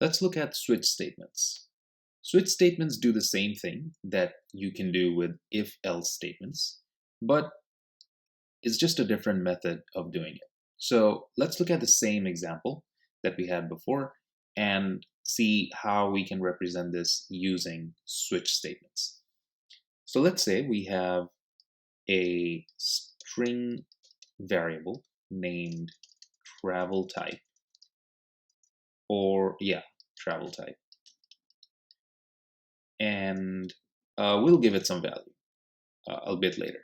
Let's look at switch statements. Switch statements do the same thing that you can do with if-else statements, but it's just a different method of doing it. So let's look at the same example that we had before and see how we can represent this using switch statements. So let's say we have a string variable named travel type, travel type. And we'll give it some value a bit later.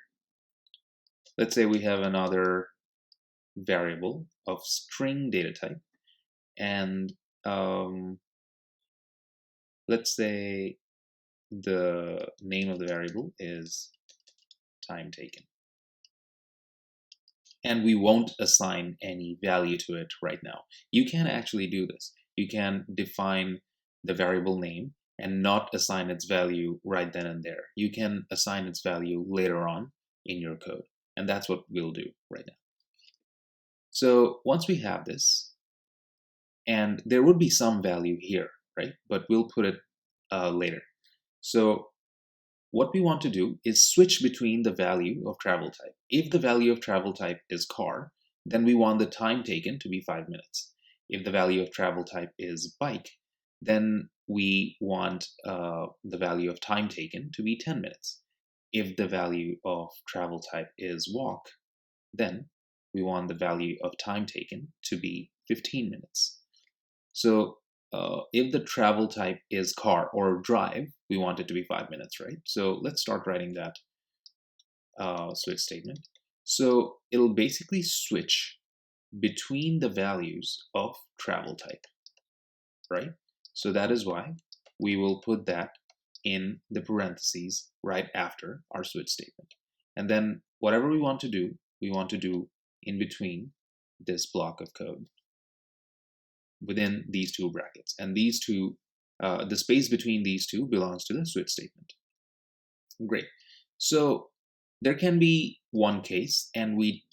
Let's say we have another variable of string data type, and let's say the name of the variable is time taken. And we won't assign any value to it right now. You can actually do this. You can define the variable name and not assign its value right then and there. You can assign its value later on in your code. And that's what we'll do right now. So once we have this, and there would be some value here, right? But we'll put it later. So what we want to do is switch between the value of travel type. If the value of travel type is car, then we want the time taken to be 5 minutes. If the value of travel type is bike, then we want the value of time taken to be 10 minutes. If the value of travel type is walk, then we want the value of time taken to be 15 minutes. So if the travel type is car or drive, we want it to be 5 minutes, right? So let's start writing that switch statement. So it'll basically switch between the values of travel type, right? So that is why we will put that in the parentheses right after our switch statement. And then whatever we want to do in between this block of code within these two brackets. And these two, the space between these two belongs to the switch statement. Great. So there can be one case, and we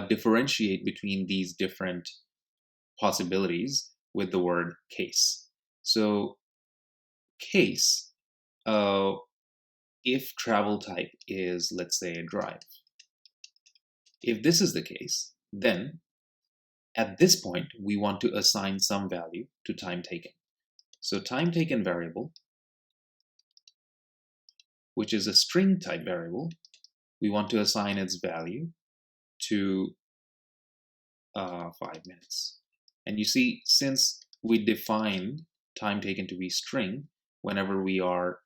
differentiate between these different possibilities with the word case. So case, if travel type is, let's say, a drive. If this is the case, then at this point, we want to assign some value to time taken. So time taken variable, which is a string type variable, we want to assign its value to 5 minutes. And you see, since we define time taken to be string, whenever we are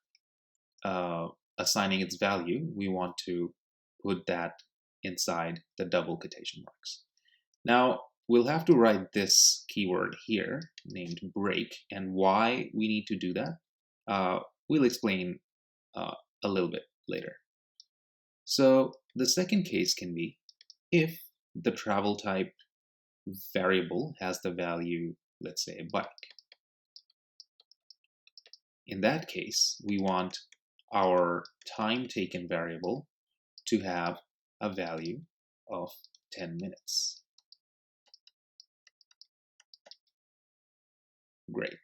assigning its value, we want to put that inside the double quotation marks. Now, we'll have to write this keyword here named break, and why we need to do that, we'll explain a little bit later. So the second case can be if the travel type variable has the value, let's say, bike. In that case, we want our time taken variable to have a value of 10 minutes. Great.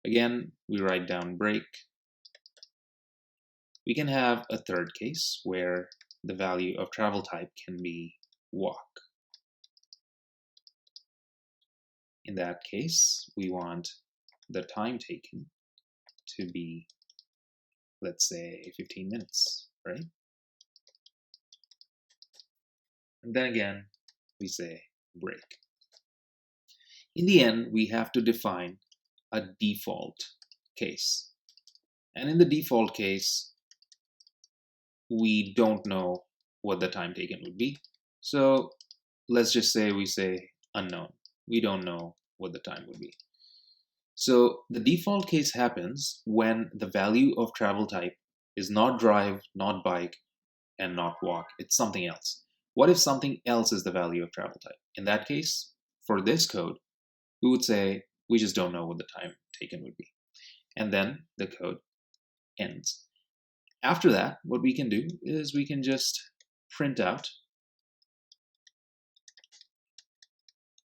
Again, we write down break. We can have a third case where the value of travel type can be walk. In that case, we want the time taken to be, let's say, 15 minutes, right? And then again, we say break. In the end, we have to define a default case. And in the default case, we don't know what the time taken would be. So let's just say we say unknown. We don't know what the time would be. So the default case happens when the value of travel type is not drive, not bike, and not walk. It's something else. What if something else is the value of travel type? In that case, for this code, we would say we just don't know what the time taken would be. And then the code ends. After that, what we can do is we can just print out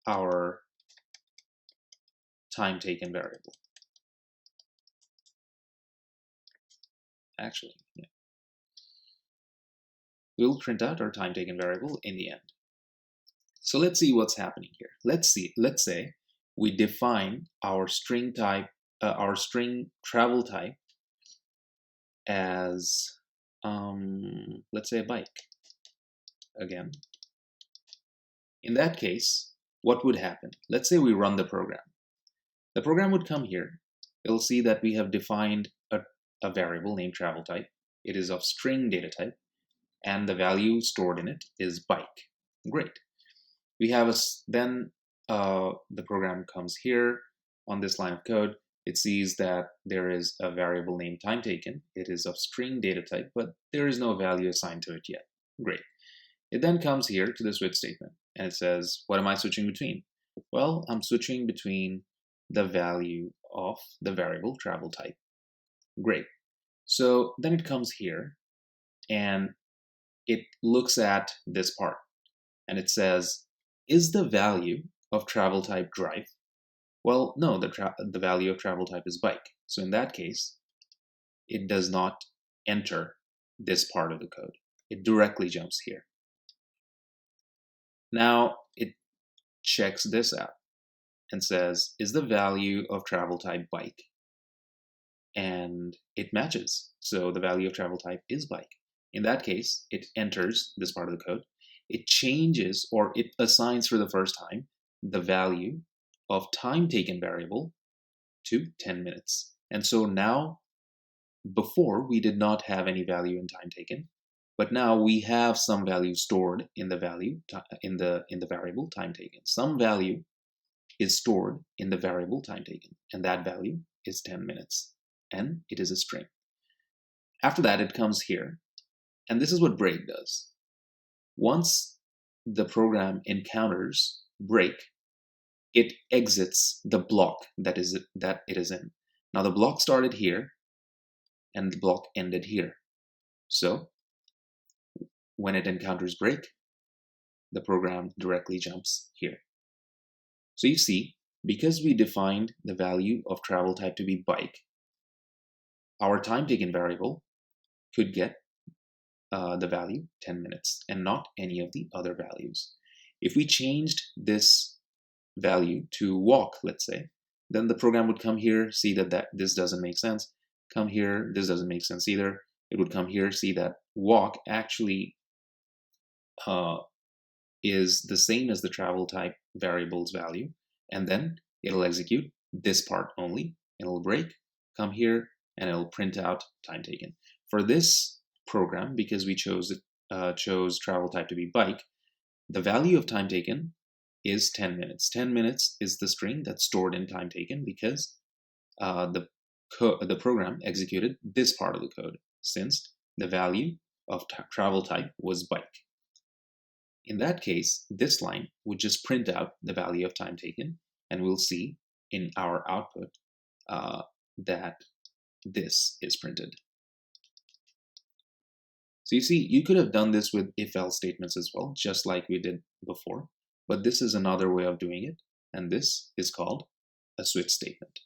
our time taken variable. actually. Yeah. We'll print out our time taken variable in the end. So let's see what's happening here. Let's say we define our string type, our string travel type as, let's say a bike again. In that case, what would happen? Let's say we run the program. The program would come here. It'll see that we have defined a variable named travel type. It is of string data type, and the value stored in it is bike. Great. We have then the program comes here on this line of code. It sees that there is a variable named time taken. It is of string data type, but there is no value assigned to it yet. Great. It then comes here to the switch statement, and it says, what am I switching between? Well, I'm switching between the value of the variable travel type. Great. So then it comes here, and it looks at this part, and it says, is the value of travel type drive? Well, no, the value of travel type is bike. So in that case, it does not enter this part of the code. It directly jumps here. Now it checks this out and says, is the value of travel type bike? And it matches. So the value of travel type is bike. In that case, it enters this part of the code. It changes, or it assigns for the first time, the value of time taken variable to 10 minutes. And so now, before we did not have any value in time taken, but now we have some value stored in the value in the variable time taken. Some value is stored in the variable time taken, and that value is 10 minutes, and it is a string. After that, it comes here, and this is what break does. Once the program encounters break, it exits the block that it is in. Now the block started here, and the block ended here. So when it encounters break, the program directly jumps here. So you see, because we defined the value of travel type to be bike, our time taken variable could get the value 10 minutes and not any of the other values. If we changed this value to walk, let's say, then the program would come here, see that this doesn't make sense. Come here, this doesn't make sense either. It would come here, see that walk actually is the same as the travel type variable's value, and then it'll execute this part only, and it'll break, come here, and it'll print out time taken. For this program, because we chose travel type to be bike, the value of time taken is 10 minutes. 10 minutes is the string that's stored in time taken because the program executed this part of the code, since the value of travel type was bike. In that case, this line would just print out the value of time taken, and we'll see in our output that this is printed. So you see, you could have done this with if-else statements as well, just like we did before, but this is another way of doing it, and this is called a switch statement.